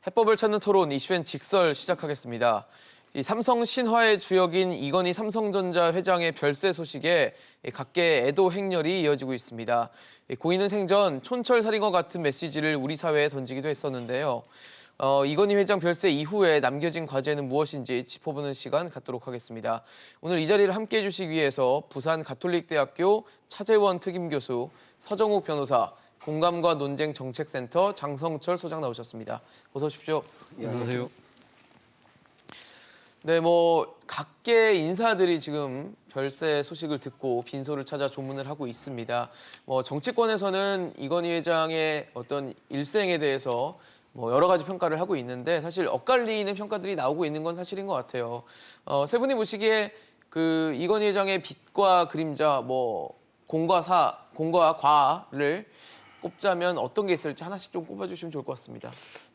해법을 찾는 토론 이슈엔 직설 시작하겠습니다. 이 삼성 신화의 주역인 이건희 삼성전자 회장의 별세 소식에 각계 애도 행렬이 이어지고 있습니다. 고인은 생전 촌철살인과 같은 메시지를 우리 사회에 던지기도 했었는데요. 이건희 회장 별세 이후에 남겨진 과제는 무엇인지 짚어보는 시간 갖도록 하겠습니다. 오늘 이 자리를 함께해 주시기 위해서 부산 가톨릭대학교 차재원 특임교수, 서정욱 변호사, 공감과 논쟁 정책센터 장성철 소장 나오셨습니다. 어서 오십시오. 안녕하세요. 네, 각계 인사들이 지금 별세 소식을 듣고 빈소를 찾아 조문을 하고 있습니다. 정치권에서는 이건희 회장의 어떤 일생에 대해서 여러 가지 평가를 하고 있는데 사실 엇갈리는 평가들이 나오고 있는 건 사실인 것 같아요. 세 분이 보시기에 그 이건희 회장의 빛과 그림자, 공과 과를 꼽자면 어떤 게 있을지 하나씩 좀 꼽아주시면 좋을 것 같습니다.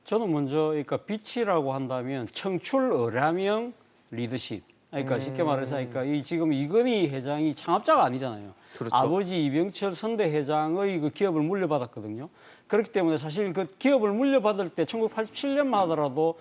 저는 먼저 그러니까 빛이라고 한다면 청출어람형 리더십. 그러니까 쉽게 말해서 지금 이건희 회장이 창업자가 아니잖아요. 그렇죠. 아버지 이병철 선대 회장의 그 기업을 물려받았거든요. 그렇기 때문에 사실 그 기업을 물려받을 때 1987년만 하더라도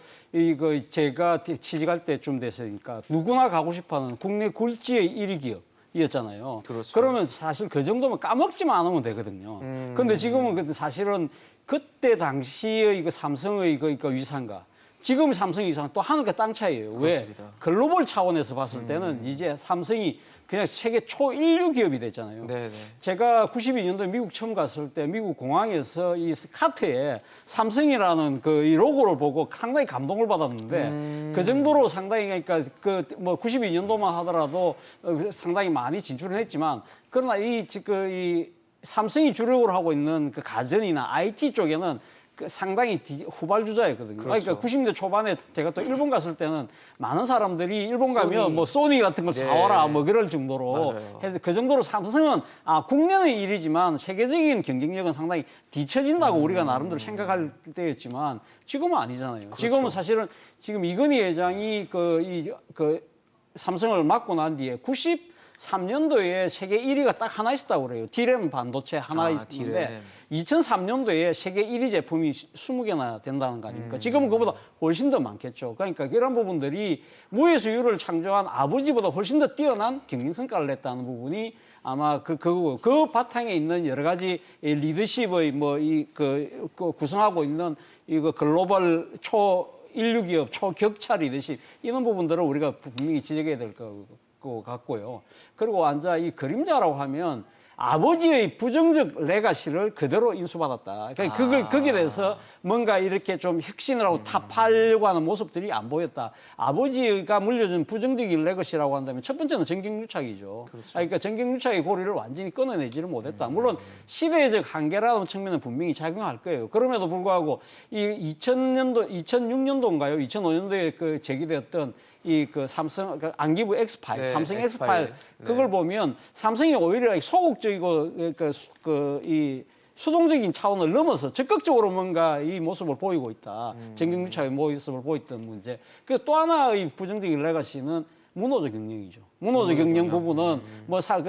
제가 취직할 때쯤 됐으니까 누구나 가고 싶어하는 국내 굴지의 1위 기업이었잖아요. 그렇죠. 그러면 사실 그 정도면 까먹지만 않으면 되거든요. 그런데 지금은 사실은 그때 당시의 삼성의 위상과 지금 삼성의 위상은 또 하늘과 땅 차이예요. 그렇습니다. 왜? 글로벌 차원에서 봤을 때는 이제 삼성이 그냥 세계 초일류 기업이 됐잖아요. 네네. 제가 92년도에 미국 처음 갔을 때 미국 공항에서 이 카트에 삼성이라는 이 로고를 보고 상당히 감동을 받았는데 그 정도로 상당히 92년도만 하더라도 상당히 많이 진출을 했지만 그러나 이 삼성이 주력으로 하고 있는 그 가전이나 IT 쪽에는 상당히 후발주자였거든요. 그렇죠. 그러니까 90년대 초반에 제가 또 일본 갔을 때는 많은 사람들이 일본 가면 소니. 소니 같은 걸 사와라 그럴 정도로 맞아요. 해서 그 정도로 삼성은 국내는 일이지만 세계적인 경쟁력은 상당히 뒤처진다고 우리가 나름대로 생각할 때였지만 지금은 아니잖아요. 그렇죠. 지금은 사실은 지금 이건희 회장이 삼성을 맡고 난 뒤에 93년도에 세계 1위가 딱 하나 있었다고 그래요. D램 반도체 하나 있었는데 2003년도에 세계 1위 제품이 20개나 된다는 거 아닙니까? 지금은 그보다 훨씬 더 많겠죠. 그러니까 그런 부분들이 무예수유를 창조한 아버지보다 훨씬 더 뛰어난 경영 성과를 냈다는 부분이 아마 그 바탕에 있는 여러 가지 리더십의 구성하고 있는 이거 글로벌 초인류 기업 초격차 리더십 이런 부분들을 우리가 분명히 지적해야 될 것 같고요. 그리고 이 그림자라고 하면 아버지의 부정적 레가시를 그대로 인수받았다. 그러니까 거기에 대해서 뭔가 이렇게 좀 혁신을 하고 타파하려고 하는 모습들이 안 보였다. 아버지가 물려준 부정적인 레거시라고 한다면 첫 번째는 전경유착이죠. 그렇죠. 그러니까 전경유착의 고리를 완전히 끊어내지를 못했다. 물론 시대적 한계라는 측면은 분명히 작용할 거예요. 그럼에도 불구하고 이 2006년도인가요? 2005년도에 제기되었던 삼성 안기부 X 파일, 네, 삼성 X X 파일 파일. 그걸 보면 삼성이 오히려 소극적이고 이 수동적인 차원을 넘어서 적극적으로 뭔가 이 모습을 보이고 있다. 전경유착의 모습을 보였던 문제. 또 하나의 부정적인 레가시는 문호조 경영이죠. 문호조 경영 부분은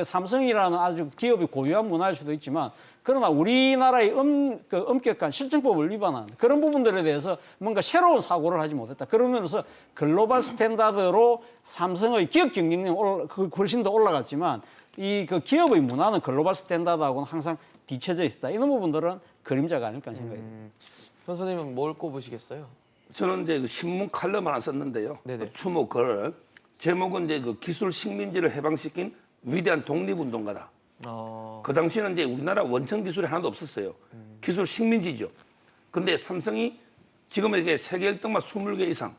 삼성이라는 아주 기업이 고유한 문화일 수도 있지만 그러나 우리나라의 엄격한 실정법을 위반한 그런 부분들에 대해서 뭔가 새로운 사고를 하지 못했다. 그러면서 글로벌 스탠다드로 삼성의 기업 경영력이 훨씬 더 올라갔지만 기업의 문화는 글로벌 스탠다드하고는 항상 뒤쳐져 있었다. 이런 부분들은 그림자가 아닐까 생각이 듭니다. 변호사님은 뭘 꼽으시겠어요? 저는 이제 신문 칼럼 하나 썼는데요. 네네. 추모글 제목은 이제 기술 식민지를 해방시킨 위대한 독립운동가다. 그 당시에는 이제 우리나라 원천 기술이 하나도 없었어요. 기술 식민지죠. 근데 삼성이 지금 이렇게 세계 1등만 20개 이상.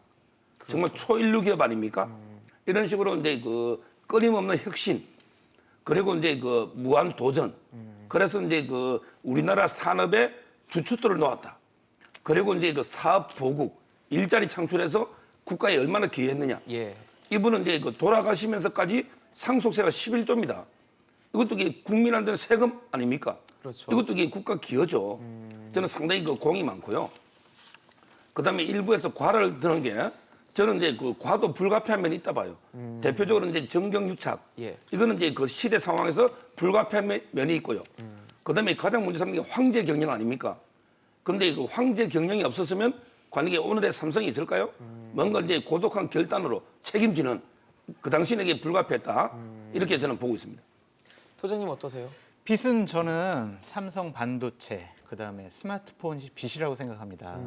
그렇죠. 정말 초인류 기업 아닙니까? 이런 식으로 이제 끊임없는 혁신, 그리고 이제 무한 도전. 그래서 이제 우리나라 산업의 주춧돌을 놓았다. 그리고 이제 사업 보국, 일자리 창출해서 국가에 얼마나 기여했느냐. 예. 이분은 이제 돌아가시면서까지 상속세가 11조입니다. 이것도 국민한테는 세금 아닙니까? 그렇죠. 이것도 국가 기여죠. 저는 상당히 공이 많고요. 그다음에 일부에서 과를 드는 게 저는 이제 과도 불가피한 면이 있다 봐요. 대표적으로 이제 정경유착. 예. 이거는 이제 시대 상황에서 불가피한 면이 있고요. 그다음에 가장 문제 삼는 게 황제 경영 아닙니까? 그런데 황제 경영이 없었으면 만약에 오늘의 삼성이 있을까요? 뭔가 이제 고독한 결단으로 책임지는 그 당신에게 불가피했다. 이렇게 저는 보고 있습니다. 소장님 어떠세요? 빚은 저는 삼성 반도체, 그다음에 스마트폰이 빚이라고 생각합니다.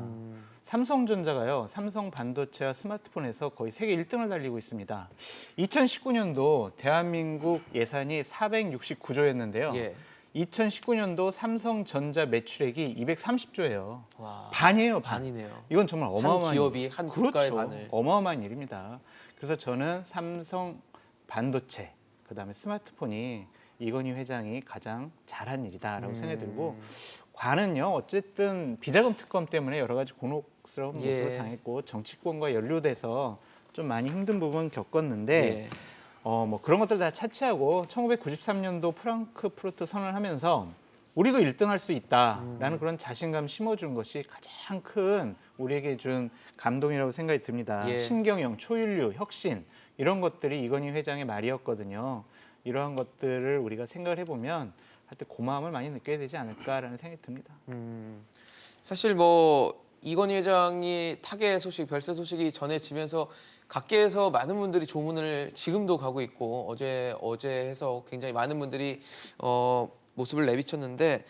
삼성전자가요, 삼성 반도체와 스마트폰에서 거의 세계 1등을 달리고 있습니다. 2019년도 대한민국 예산이 469조였는데요. 예. 2019년도 삼성전자 매출액이 230조예요. 와, 반이에요, 반. 반이네요. 이건 정말 어마어마한 한 기업이 한 국가의 그렇죠. 반을. 어마어마한 일입니다. 그래서 저는 삼성 반도체, 그다음에 스마트폰이 이건희 회장이 가장 잘한 일이다라고 생각이 들고, 관은요 어쨌든 비자금 특검 때문에 여러 가지 곤혹스러운 모습을 예. 당했고 정치권과 연루돼서 좀 많이 힘든 부분 겪었는데 예. 뭐 그런 것들 다 차치하고 1993년도 프랑크푸르트 선언을 하면서 우리도 1등할 수 있다라는 그런 자신감 심어준 것이 가장 큰 우리에게 준 감동이라고 생각이 듭니다. 예. 신경영, 초윤류, 혁신 이런 것들이 이건희 회장의 말이었거든요. 이러한 것들을 우리가 생각을 해보면 하여튼 고마움을 많이 느껴야 되지 않을까라는 생각이 듭니다. 사실 뭐 이건희 회장이 타계 소식, 별세 소식이 전해지면서 각계에서 많은 분들이 조문을 지금도 가고 있고 어제 해서 굉장히 많은 분들이 모습을 내비쳤는데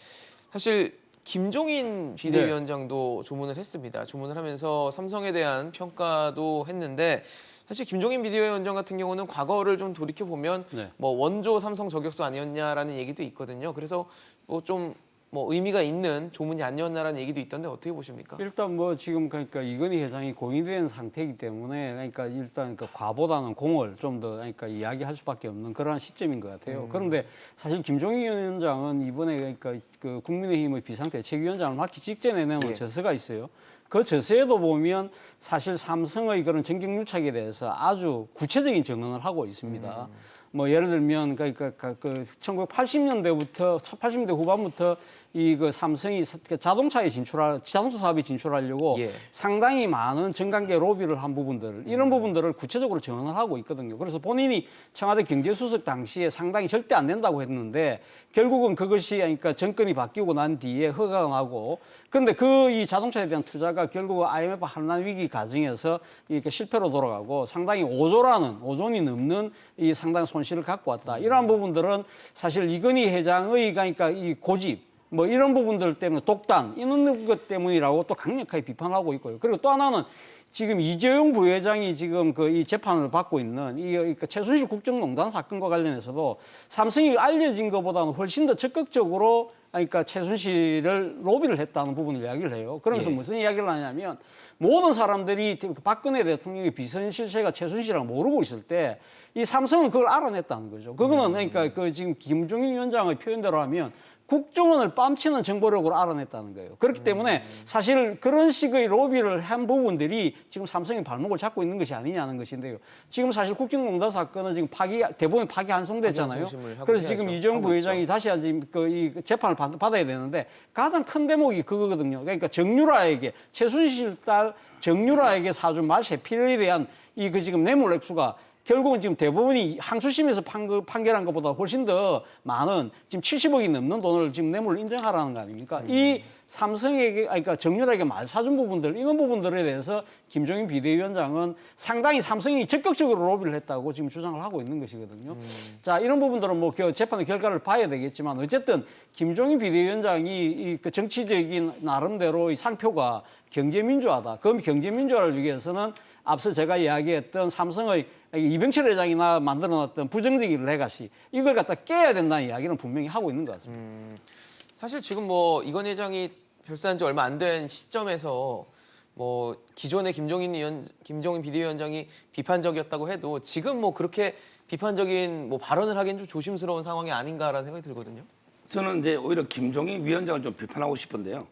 사실 김종인 비대위원장도 조문을 했습니다. 조문을 하면서 삼성에 대한 평가도 했는데 사실 김종인 비대위원장 같은 경우는 과거를 좀 돌이켜 보면 네. 뭐 원조 삼성 저격수 아니었냐라는 얘기도 있거든요. 그래서 뭐 좀 뭐 의미가 있는 조문이 아니었나라는 얘기도 있던데 어떻게 보십니까? 일단 뭐 지금 그러니까 이건희 회장이 공인된 상태이기 때문에 그러니까 일단 그 과보다는 공을 좀 더 그러니까 이야기할 수밖에 없는 그러한 시점인 것 같아요. 그런데 사실 김종인 위원장은 이번에 그러니까 그 국민의힘의 비상대책위원장을 맡기 직전에 내놓은 예. 저서가 있어요. 그 저서에도 보면 사실 삼성의 그런 정경유착에 대해서 아주 구체적인 증언을 하고 있습니다. 뭐 예를 들면 그러니까 그 1980년대부터 80년대 후반부터 이 그 삼성이 자동차 사업에 진출하려고 예. 상당히 많은 정관계 로비를 한 부분들 이런 부분들을 구체적으로 증언을 하고 있거든요. 그래서 본인이 청와대 경제수석 당시에 상당히 절대 안 된다고 했는데 결국은 그것이 그러니까 정권이 바뀌고 난 뒤에 허가가 나고 그런데 그 이 자동차에 대한 투자가 결국 IMF 한난 위기 과정에서 이렇게 실패로 돌아가고 상당히 5조이 넘는 이 상당한 손실을 갖고 왔다. 이러한 부분들은 사실 이건희 회장의 그러니까 이 고집 뭐 이런 부분들 때문에 독단 이런 것 때문이라고 또 강력하게 비판하고 있고요. 그리고 또 하나는 지금 이재용 부회장이 지금 그 이 재판을 받고 있는 이 최순실 국정농단 사건과 관련해서도 삼성이 알려진 것보다는 훨씬 더 적극적으로 그러니까 최순실을 로비를 했다는 부분을 이야기를 해요. 그러면서 예. 무슨 이야기를 하냐면 모든 사람들이 박근혜 대통령의 비선 실세가 최순실이라고 모르고 있을 때 이 삼성은 그걸 알아냈다는 거죠. 그거는 그러니까 그 지금 김종인 위원장의 표현대로 하면 국정원을 뺨치는 정보력으로 알아냈다는 거예요. 그렇기 때문에 사실 그런 식의 로비를 한 부분들이 지금 삼성이 발목을 잡고 있는 것이 아니냐는 것인데요. 지금 사실 국정농단 사건은 지금 대법원 파기 환송됐잖아요. 파기 하고 그래서 지금 해야죠. 이재용 하고 부회장이 있죠. 다시 이 재판을 받아야 되는데 가장 큰 대목이 그거거든요. 그러니까 정유라에게 최순실 딸 정유라에게 사준 말세필에 대한 그 지금 뇌물 액수가 결국은 지금 대법원이 항소심에서 판결한 것보다 훨씬 더 많은 지금 70억이 넘는 돈을 지금 뇌물을 인정하라는 거 아닙니까? 이 삼성에게, 그러니까 정유라에게 말 사준 부분들, 이런 부분들에 대해서 김종인 비대위원장은 상당히 삼성이 적극적으로 로비를 했다고 지금 주장을 하고 있는 것이거든요. 자, 이런 부분들은 뭐 재판의 결과를 봐야 되겠지만 어쨌든 김종인 비대위원장이 그 정치적인 나름대로 이 상표가 경제민주화다. 그럼 경제민주화를 위해서는 앞서 제가 이야기했던 삼성의 이병철 회장이나 만들어놨던 부정적인 레가시 이걸 갖다 깨야 된다는 이야기는 분명히 하고 있는 것 같습니다. 사실 지금 뭐 이건희 회장이 별세한 지 얼마 안 된 시점에서 뭐 기존의 김종인 비대위원장이 비판적이었다고 해도 지금 뭐 그렇게 비판적인 뭐 발언을 하기엔 좀 조심스러운 상황이 아닌가라는 생각이 들거든요. 저는 이제 오히려 김종인 위원장을 좀 비판하고 싶은데요.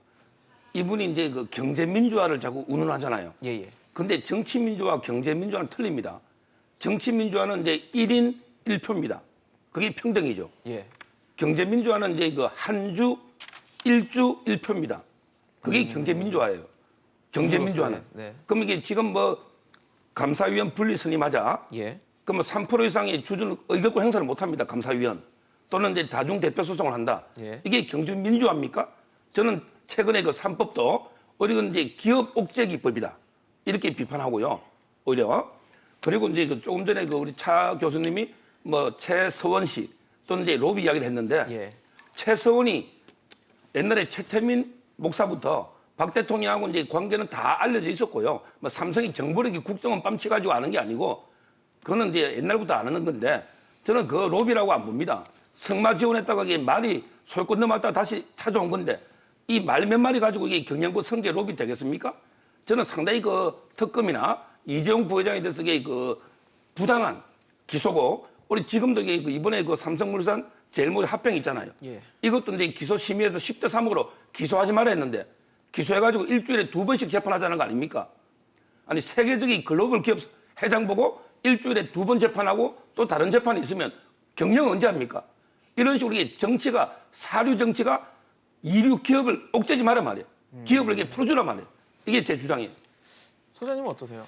이분이 이제 그 경제민주화를 자꾸 운운하잖아요. 예. 근데 정치민주화, 경제민주화는 틀립니다. 정치민주화는 이제 1인 1표입니다. 그게 평등이죠. 예. 경제민주화는 이제 그 한 주, 1주 1표입니다. 그게 경제민주화예요. 경제민주화는. 네. 그럼 이게 지금 뭐 감사위원 분리 선임하자. 예. 그러면 3% 이상의 주준 의결권 행사를 못합니다. 감사위원. 또는 이제 다중 대표 소송을 한다. 예. 이게 경제민주화입니까? 저는 최근에 그 3법도 오히려 이제 기업 옥죄 기법이다. 이렇게 비판하고요. 오히려. 그리고 이제 그 조금 전에 그 우리 차 교수님이 뭐 최서원 씨 또는 이제 로비 이야기를 했는데 예. 최서원이 옛날에 최태민 목사부터 박 대통령하고 이제 관계는 다 알려져 있었고요. 뭐 삼성이 정부력이 국정원 뺨치가지고 아는 게 아니고 그거는 이제 옛날부터 아는 건데 저는 그 로비라고 안 봅니다. 승마 지원했다가 이게 말이 소유권 넘어갔다가 다시 찾아온 건데 이 말 몇 마리 가지고 이게 경영부 성계 로비 되겠습니까? 저는 상당히 그 특검이나 이재용 부회장에 대해서 그 부당한 기소고 우리 지금도 이번에 그 삼성물산 제일모직 합병 있잖아요. 예. 이것도 이제 기소 심의해서 10대 3으로 기소하지 말아 했는데 기소해가지고 일주일에 2번씩 재판하자는 거 아닙니까? 아니 세계적인 글로벌 기업 회장 보고 일주일에 2번 재판하고 또 다른 재판이 있으면 경영 언제 합니까? 이런 식으로 이게 정치가 사류 정치가 이류 기업을 옥죄지 말아 말이에요. 기업을 이렇게 풀어주라 말이에요. 이게 제 주장이에요. 소장님은 어떠세요?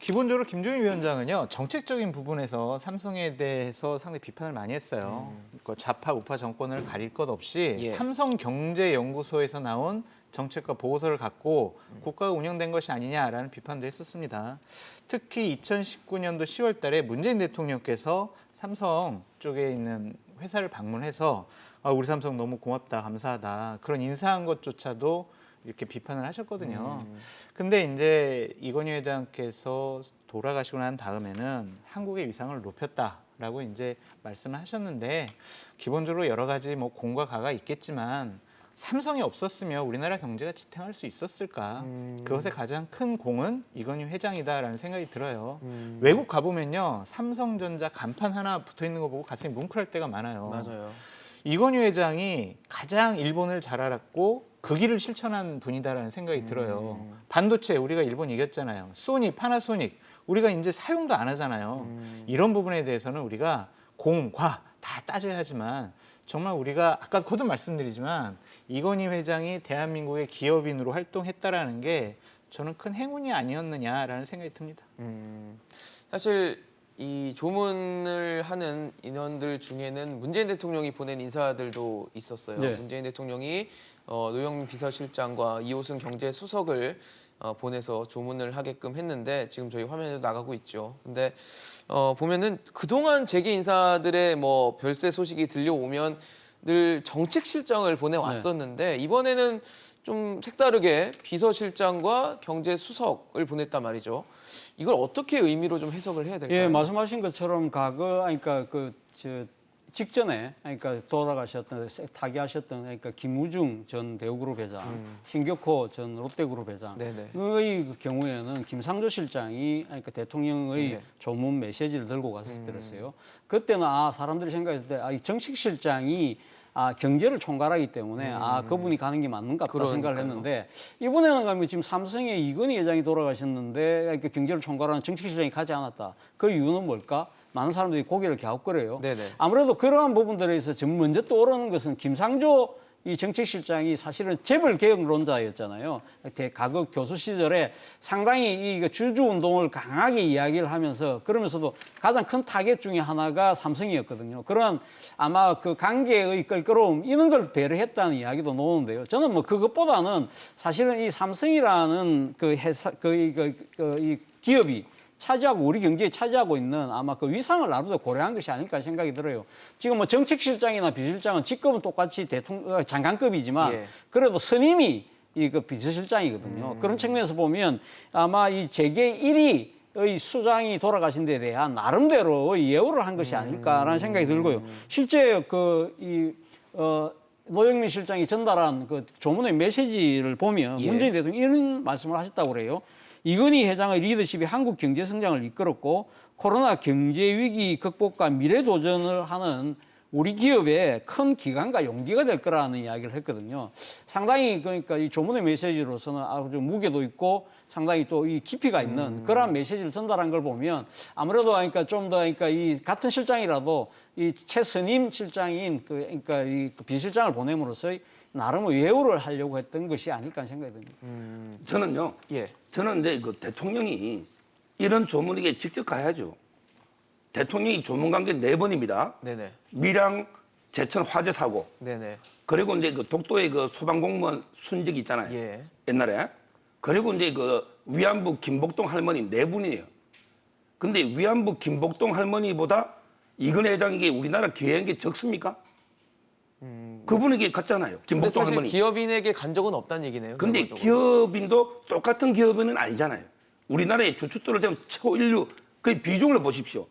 기본적으로 김종인 위원장은요 정책적인 부분에서 삼성에 대해서 상당히 비판을 많이 했어요. 그 좌파 우파 정권을 가릴 것 없이 예. 삼성경제연구소에서 나온 정책과 보고서를 갖고 국가가 운영된 것이 아니냐라는 비판도 했었습니다. 특히 2019년도 10월 달에 문재인 대통령께서 삼성 쪽에 있는 회사를 방문해서 우리 삼성 너무 고맙다, 감사하다 그런 인사한 것조차도 이렇게 비판을 하셨거든요. 근데 이제 이건희 회장께서 돌아가시고 난 다음에는 한국의 위상을 높였다라고 이제 말씀을 하셨는데 기본적으로 여러 가지 뭐 공과 가가 있겠지만 삼성이 없었으면 우리나라 경제가 지탱할 수 있었을까? 그것의 가장 큰 공은 이건희 회장이다라는 생각이 들어요. 외국 가보면요. 삼성전자 간판 하나 붙어 있는 거 보고 가슴이 뭉클할 때가 많아요. 맞아요. 이건희 회장이 가장 일본을 잘 알았고 그 길을 실천한 분이다라는 생각이 들어요. 반도체 우리가 일본 이겼잖아요. 소니, 파나소닉 우리가 이제 사용도 안 하잖아요. 이런 부분에 대해서는 우리가 공, 과 다 따져야 하지만 정말 우리가 아까 거듭 말씀드리지만 이건희 회장이 대한민국의 기업인으로 활동했다라는 게 저는 큰 행운이 아니었느냐라는 생각이 듭니다. 사실 이 조문을 하는 인원들 중에는 문재인 대통령이 보낸 인사들도 있었어요. 네. 문재인 대통령이 노영민 비서실장과 이호승 경제수석을 보내서 조문을 하게끔 했는데 지금 저희 화면에도 나가고 있죠. 근데 보면은 그동안 재계 인사들의 뭐 별세 소식이 들려오면 늘 정책실장을 보내왔었는데 이번에는 좀 색다르게 비서실장과 경제수석을 보냈단 말이죠. 이걸 어떻게 의미로 좀 해석을 해야 될까요? 예, 말씀하신 것처럼 그러니까 직전에 그러니까 돌아가셨던 타계하셨던 그러니까 김우중 전 대우그룹 회장, 신격호 전 롯데그룹 회장의 네네. 그 경우에는 김상조 실장이 그러니까 대통령의 네. 조문 메시지를 들고 갔을 때였어요. 그때는 사람들이 생각했을 때 이 정책실장이 경제를 총괄하기 때문에 그분이 가는 게 맞는가 보다 생각을 그러니까요. 했는데 이번에는 가면 지금 삼성의 이건희 회장이 돌아가셨는데 그러니까 경제를 총괄하는 정책실장이 가지 않았다. 그 이유는 뭘까? 많은 사람들이 고개를 갸웃거려요. 네네. 아무래도 그러한 부분들에서 먼저 떠오르는 것은 김상조 이 정책실장이 사실은 재벌 개혁론자였잖아요. 과거 교수 시절에 상당히 이 주주 운동을 강하게 이야기를 하면서 그러면서도 가장 큰 타겟 중에 하나가 삼성이었거든요. 그런 아마 그 관계의 껄끄러움 이런 걸 배려했다는 이야기도 나오는데요. 저는 뭐 그것보다는 사실은 이 삼성이라는 그 회사 이 기업이 차지하고 우리 경제에 차지하고 있는 아마 그 위상을 나름대로 고려한 것이 아닐까 생각이 들어요. 지금 뭐 정책실장이나 비서실장은 직급은 똑같이 장관급이지만 예. 그래도 선임이 그 비서실장이거든요. 그런 측면에서 보면 아마 이 재계 1위의 수장이 돌아가신 데에 대한 나름대로의 예우를 한 것이 아닐까라는 생각이 들고요. 실제 노영민 실장이 전달한 그 조문의 메시지를 보면 예. 문재인 대통령이 이런 말씀을 하셨다고 그래요. 이건희 회장의 리더십이 한국 경제 성장을 이끌었고 코로나 경제 위기 극복과 미래 도전을 하는 우리 기업의 큰 기간과 용기가 될 거라는 이야기를 했거든요. 상당히 그러니까 이 조문의 메시지로서는 아주 무게도 있고 상당히 또 이 깊이가 있는 그러한 메시지를 전달한 걸 보면 아무래도 그러니까 좀 더 그러니까 이 같은 실장이라도 이 최선임 실장인 그러니까 이 비실장을 보냄으로써 나름의 예우를 하려고 했던 것이 아닐까 생각이 듭니다. 저는요. 예. 저는 이제 그 대통령이 이런 조문에게 직접 가야죠. 대통령이 조문 간 게 4번입니다. 네네. 밀양 제천 화재 사고. 네네. 그리고 이제 그 독도의 그 소방공무원 순직 있잖아요. 예. 옛날에. 그리고 이제 그 위안부 김복동 할머니 네 분이에요. 근데 위안부 김복동 할머니보다 이건희 회장에게 우리나라 기여한 게 적습니까? 그분에게 갔잖아요. 근데 김복동 사실 할머니. 기업인에게 간 적은 없다는 얘기네요. 근데 결과적으로. 기업인도 똑같은 기업인은 아니잖아요. 우리나라의 주춧돌을 지금 최고 인류 그 비중을 보십시오.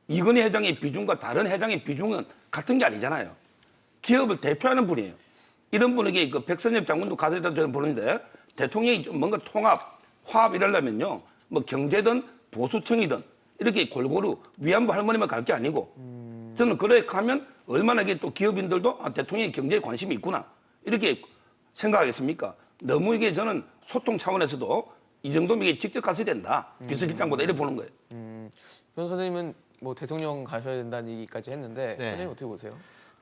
이건희 회장의 비중과 다른 회장의 비중은 같은 게 아니잖아요. 기업을 대표하는 분이에요. 이런 분에게 그 백선엽 장군도 가서 저는 보는데 대통령이 좀 뭔가 통합, 화합 이러려면요. 뭐 경제든 보수청이든 이렇게 골고루 위안부 할머니만 갈 게 아니고 저는 그래 가면 얼마나 이게 또 기업인들도 대통령이 경제에 관심이 있구나 이렇게 생각하겠습니까? 너무 이게 저는 소통 차원에서도 이 정도면 이게 직접 갔어야 된다. 비서실장보다 이렇게 보는 거예요. 변 선생님은 뭐 대통령 가셔야 된다는 얘기까지 했는데 네. 선생님 어떻게 보세요?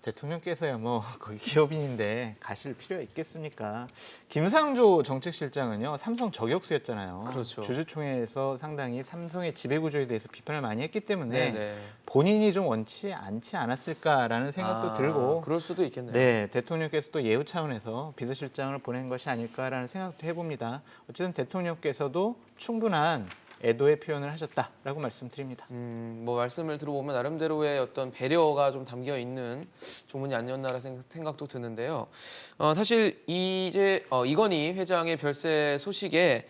대통령께서야 뭐 거의 기업인인데 가실 필요가 있겠습니까? 김상조 정책실장은요 삼성 저격수였잖아요. 그렇죠. 주주총회에서 상당히 삼성의 지배구조에 대해서 비판을 많이 했기 때문에 네네. 본인이 좀 원치 않지 않았을까라는 생각도 들고 그럴 수도 있겠네요. 네, 대통령께서도 예우 차원에서 비서실장을 보낸 것이 아닐까라는 생각도 해봅니다. 어쨌든 대통령께서도 충분한 애도의 표현을 하셨다라고 말씀드립니다. 뭐 말씀을 들어보면 나름대로의 어떤 배려가 좀 담겨 있는 조문이 아니었나라는 생각도 드는데요. 사실 이건희 회장의 별세 소식에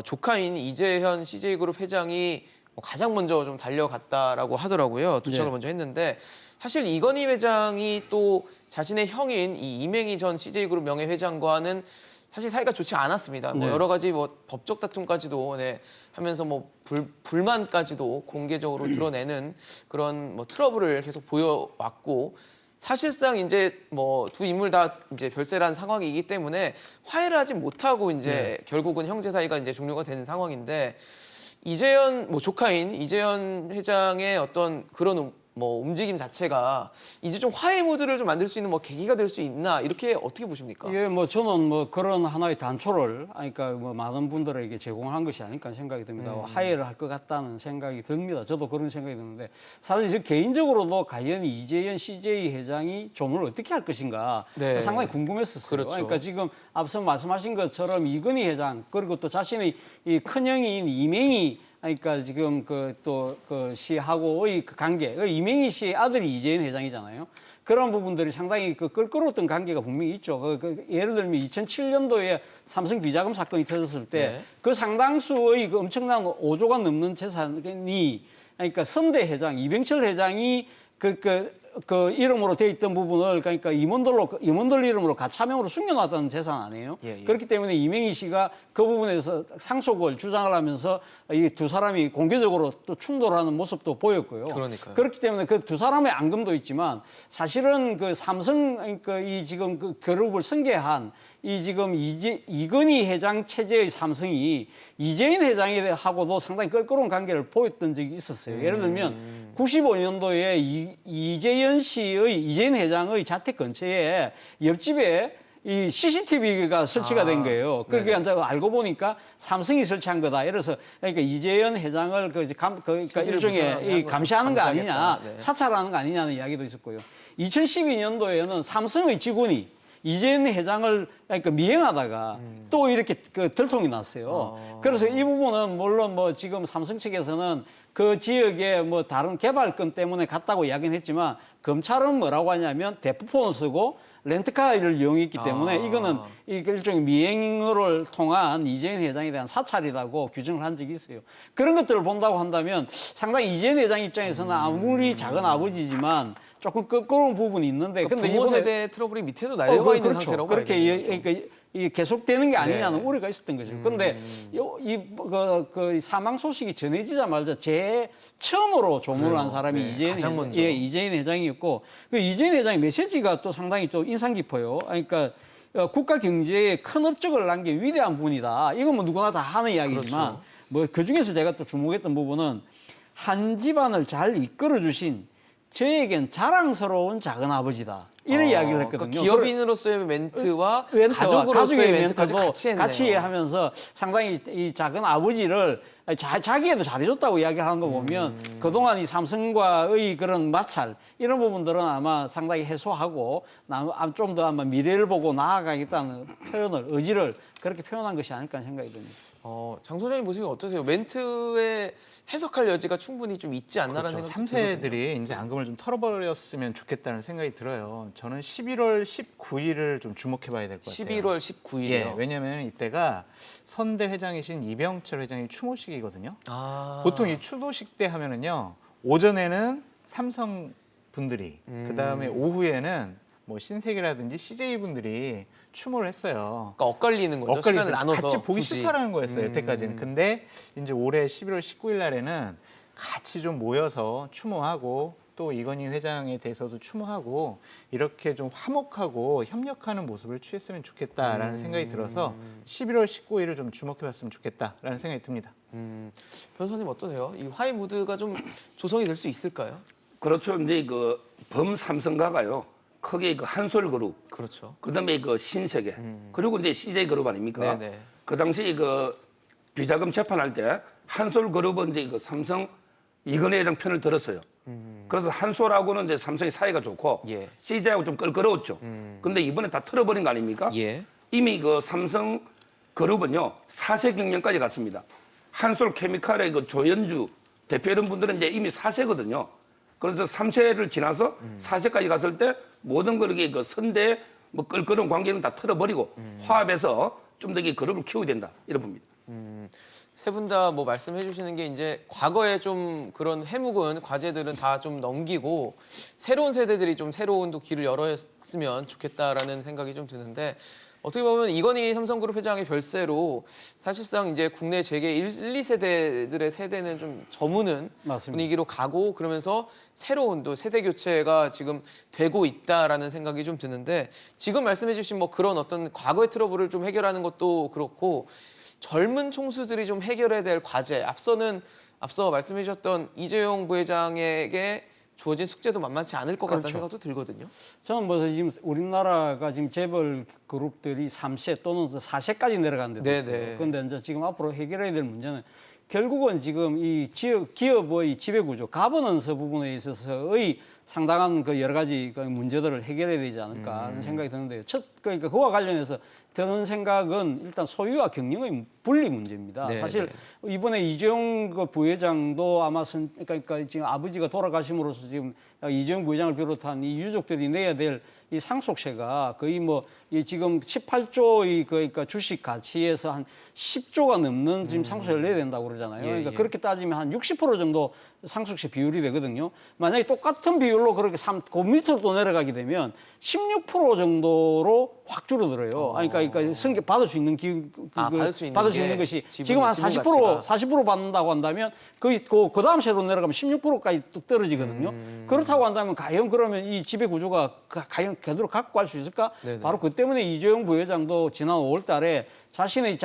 조카인 이재현 CJ그룹 회장이 가장 먼저 좀 달려갔다라고 하더라고요. 도착을 네. 먼저 했는데 사실 이건희 회장이 또 자신의 형인 이 이맹희 전 CJ그룹 명예회장과는 사실 사이가 좋지 않았습니다. 뭐 네. 여러 가지 뭐 법적 다툼까지도 하면서 뭐 불만까지도 공개적으로 드러내는 그런 뭐 트러블을 계속 보여왔고 사실상 이제 뭐 두 인물 다 이제 별세란 상황이기 때문에 화해를 하지 못하고 이제 결국은 형제 사이가 이제 종료가 된 상황인데 이재현 뭐 조카인 이재현 회장의 어떤 그런 뭐 움직임 자체가 이제 좀 화해 무드를 좀 만들 수 있는 뭐 계기가 될 수 있나 이렇게 어떻게 보십니까? 예, 뭐 저는 뭐 그런 하나의 단초를 그러니까 뭐 많은 분들에게 제공한 것이 아닐까 생각이 듭니다. 화해를 할 것 같다는 생각이 듭니다. 저도 그런 생각이 드는데 사실 저 개인적으로도 과연 이재현 CJ 회장이 조문을 어떻게 할 것인가 네. 상당히 궁금했었어요. 그렇죠. 그러니까 지금 앞서 말씀하신 것처럼 이건희 회장 그리고 또 자신의 이 큰형인 이맹희 그러니까 지금 그 씨하고의 그 관계, 이맹희 씨의 아들이 이재현 회장이잖아요. 그런 부분들이 상당히 그 껄끄러웠던 관계가 분명히 있죠. 예를 들면 2007년도에 삼성 비자금 사건이 터졌을 때 그 상당수의 그 엄청난 5조가 넘는 재산이 그러니까 선대 회장, 이병철 회장이 그 이름으로 돼 있던 부분을 그러니까 임원들 이름으로 가차명으로 숨겨놨다는 재산 아니에요. 예. 그렇기 때문에 이맹희 씨가 그 부분에서 상속을 주장을 하면서 이 두 사람이 공개적으로 또 충돌하는 모습도 보였고요. 그러니까요. 그렇기 때문에 그 두 사람의 앙금도 있지만 사실은 그 삼성 그러니까 이 지금 그 그룹을 승계한 이 지금 이건희 회장 체제의 삼성이 이재인 회장하고도 상당히 껄끄러운 관계를 보였던 적이 있었어요. 예를 들면 95년도에 이재현 씨의 이재인 회장의 자택 근처에 옆집에 이 CCTV가 설치가 된 거예요. 그게 이제 알고 보니까 삼성이 설치한 거다. 이래서 그러니까 이재현 회장을 그러니까 일종의 감시하는 거 아니냐, 사찰하는 거 아니냐는 이야기도 있었고요. 2012년도에는 삼성의 직원이 이재현 회장을 그러니까 미행하다가 또 이렇게 그 들통이 났어요. 그래서 이 부분은 물론 뭐 지금 삼성 측에서는 그 지역에 뭐 다른 개발권 때문에 갔다고 이야기는 했지만 검찰은 뭐라고 하냐면 대포폰을 쓰고 렌트카를 이용했기 때문에 이거는 일종의 미행을 통한 이재현 회장에 대한 사찰이라고 규정을 한 적이 있어요. 그런 것들을 본다고 한다면 상당히 이재현 회장 입장에서는 아무리 작은 아버지지만 조금 끄끄러운 부분이 있는데 그러니까 부모 세대 트러블이 밑에도 날려가 있는 상태라고 봐야 되는 거죠. 그러니까 이 계속되는 게 아니냐는 우려가 있었던 거죠. 그런데 그 사망 소식이 전해지자마자 처음으로 조문을 한 사람이 이재인 회장이었고 그 이재인 회장의 메시지가 또 상당히 또 인상 깊어요. 그러니까 국가 경제에 큰 업적을 남긴 위대한 분이다. 이건 뭐 누구나 다 하는 이야기지만 그렇죠. 뭐 그중에서 제가 또 주목했던 부분은 한 집안을 잘 이끌어 주신 저에겐 자랑스러운 작은 아버지다. 이런 이야기를 했거든요. 그러니까 기업인으로서의 멘트와 가족으로서의 가족의 멘트까지 같이 했네요. 같이 하면서 상당히 이 작은 아버지를 아니, 자기에도 잘해줬다고 이야기하는 거 보면 그동안 이 삼성과의 그런 마찰 이런 부분들은 아마 상당히 해소하고 좀 더 아마 미래를 보고 나아가겠다는 표현을 의지를 그렇게 표현한 것이 아닐까 하는 생각이 듭니다. 장 소장님 보시면 어떠세요? 멘트에 해석할 여지가 충분히 좀 있지 않나라는 그렇죠. 생각이 들거든요. 3세들이 이제 앙금을 좀 털어버렸으면 좋겠다는 생각이 들어요. 저는 11월 19일을 좀 주목해봐야 될 것 같아요. 11월 19일이요. 예, 왜냐하면 이때가 선대 회장이신 이병철 회장의 추모식이거든요. 보통 이 추도식 때 하면은요 오전에는 삼성 분들이 그 다음에 오후에는 뭐 신세계라든지 CJ 분들이 추모를 했어요. 그러니까 엇갈리는 거죠. 시간을 나눠서 같이 보기 굳이. 싫다라는 거였어요. 여태까지는. 근데 이제 올해 11월 19일 날에는 같이 좀 모여서 추모하고 또 이건희 회장에 대해서도 추모하고 이렇게 좀 화목하고 협력하는 모습을 취했으면 좋겠다라는 생각이 들어서 11월 19일을 좀 주목해봤으면 좋겠다라는 생각이 듭니다. 변호사님 어떠세요? 이 화해 무드가 좀 조성이 될 수 있을까요? 그렇죠. 이제 그 범삼성가가요. 크게 그 한솔그룹, 그렇죠. 그다음에 그 신세계, 그리고 이제 CJ그룹 아닙니까? 네네. 그 당시 그 비자금 재판할 때 한솔그룹은 이제 그 삼성 이건희 회장 편을 들었어요. 그래서 한솔하고는 이제 삼성이 사이가 좋고 예. CJ하고 좀 껄끄러웠죠. 근데 이번에 다 털어버린 거 아닙니까? 예. 이미 그 삼성 그룹은요 4세 경영까지 갔습니다. 한솔 케미칼의 그 조연주 대표 이런 분들은 이제 이미 4세거든요. 그래서 3세를 지나서 4세까지 갔을 때 모든 그렇게 그 선대 뭐 껄끄러운 관계는 다 털어버리고 화합해서 좀 더 그룹을 키워야 된다 이런 겁니다. 세 분 다 뭐 말씀해 주시는 게 이제 과거에 좀 그런 해묵은 과제들은 다 좀 넘기고 새로운 세대들이 좀 새로운 또 길을 열었으면 좋겠다라는 생각이 좀 드는데 어떻게 보면 이건희 삼성그룹 회장의 별세로 사실상 이제 국내 재계 1, 2세대들의 세대는 좀 저무는 맞습니다. 분위기로 가고 그러면서 새로운 또 세대 교체가 지금 되고 있다라는 생각이 좀 드는데 지금 말씀해 주신 뭐 그런 어떤 과거의 트러블을 좀 해결하는 것도 그렇고 젊은 총수들이 좀 해결해야 될 과제 앞서 말씀해 주셨던 이재용 부회장에게 주어진 숙제도 만만치 않을 것 같다는 생각도 들거든요. 저는 뭐 지금 우리나라가 지금 재벌 그룹들이 3세 또는 4세까지 내려간 데도 있어요. 네네. 그런데 이제 지금 앞으로 해결해야 될 문제는 결국은 지금 이 기업의 지배구조, 가버넌스 부분에 있어서의 상당한 그 여러 가지 그 문제들을 해결해야 되지 않을까 하는 생각이 드는데요. 그러니까 그와 관련해서 드는 생각은 일단 소유와 경영의 분리 문제입니다. 네, 사실 이번에 이재용 그 부회장도 아마 그러니까 지금 아버지가 돌아가심으로써 지금 이재용 부회장을 비롯한 이 유족들이 내야 될 이 상속세가 거의 뭐 이 지금 18조의 그러니까 주식 가치에서 한 10조가 넘는 지금 상속세를 내야 된다고 그러잖아요. 예, 그러니까 예. 그렇게 따지면 한 60% 정도 상속세 비율이 되거든요. 만약에 똑같은 비율로 그렇게 그 밑으로 또 내려가게 되면 16% 정도로 확 줄어들어요. 그러니까 받을 수 있는 받을 수 있는 것이 지금 한 40% 받는다고 한다면 그 다음 세로 내려가면 16%까지 뚝 떨어지거든요. 그렇다고 한다면 과연 그러면 이 지배 구조가 과연 그대로 갖고 갈 수 있을까? 네네. 바로 그 때문에 이재용 부회장도 지난 5월달에 자신의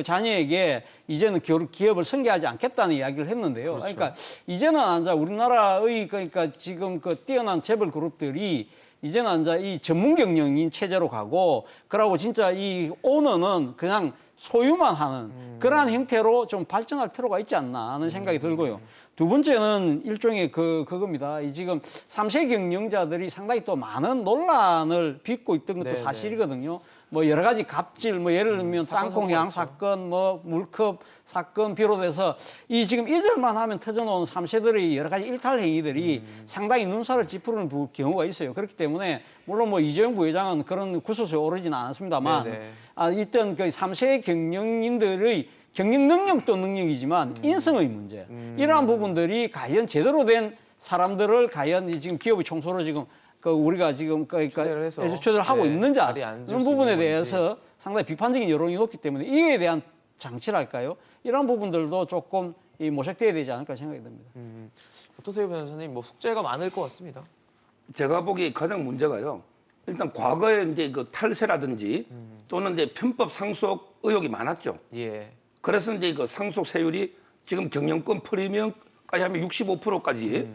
자녀에게 이제는 기업을 승계하지 않겠다는 이야기를 했는데요. 그렇죠. 그러니까 이제는 앉아 우리나라의 그러니까 지금 그 뛰어난 재벌 그룹들이 이제는 앉아 이 전문 경영인 체제로 가고 그러고 진짜 이 오너는 그냥 소유만 하는 그러한 형태로 좀 발전할 필요가 있지 않나 하는 생각이 들고요. 두 번째는 일종의 그겁니다. 이 지금 3세 경영자들이 상당히 또 많은 논란을 빚고 있던 것도 네네. 사실이거든요. 뭐 여러 가지 갑질, 뭐 예를 들면 땅콩 향 사건, 뭐 물컵 사건 비롯해서 이 지금 이절만 하면 터져놓은 3세들의 여러 가지 일탈 행위들이 상당히 눈살을 찌푸리는 경우가 있어요. 그렇기 때문에 물론 뭐 이재용 부회장은 그런 구설수에 오르지는 않았습니다만 네네. 일단 그 3세 경영인들의 경영 능력도 능력이지만 인성의 문제 이러한 부분들이 과연 제대로 된 사람들을 과연 지금 기업의 총수로 지금 우리가 지금 추대를 하고 네, 있는자 자리에 앉을 이런 수 부분에 있는 대해서 상당히 비판적인 여론이 높기 때문에 이에 대한 장치랄까요? 이런 부분들도 조금 모색돼야 되지 않을까 생각이 듭니다. 어떠세요, 변호사님? 뭐 숙제가 많을 것 같습니다. 제가 보기에 가장 문제가요. 일단 과거에 이제 그 탈세라든지 또는 이제 편법 상속 의혹이 많았죠. 예. 그래서 이제 그 상속 세율이 지금 경영권 프리미엄까지 하면 65%까지